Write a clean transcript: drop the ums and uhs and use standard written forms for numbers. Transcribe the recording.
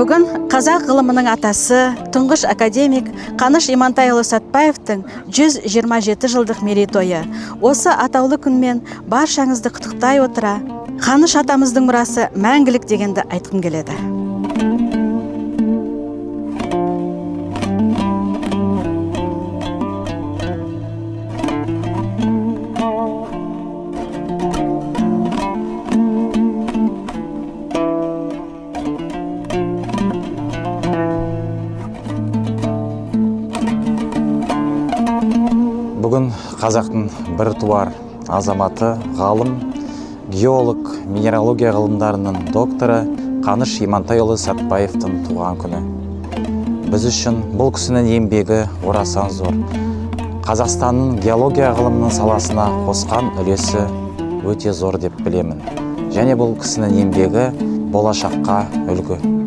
Бүгін қазақ ғылымының атасы, тұңғыш академик Қаныш Имантайұлы Сәтбаевтың 127 жылдық мерейтойы. Осы атаулы күнмен баршаңызды құттықтай отыра, Қаныш атамыздың мұрасы мәңгілік дегенді айтқым келеді. Бүгін қазақтың бір туар азаматы, ғалым, геолог, минералогия ғылымдарының докторы Қаныш Имантайұлы Сәтбаевтың туған күні. Біз үшін бұл кісінің еңбегі орасан зор. Қазақстанның геология ғылымының саласына қосқан үлесі өте зор деп білемін. Және бұл кісінің еңбегі болашаққа үлгі.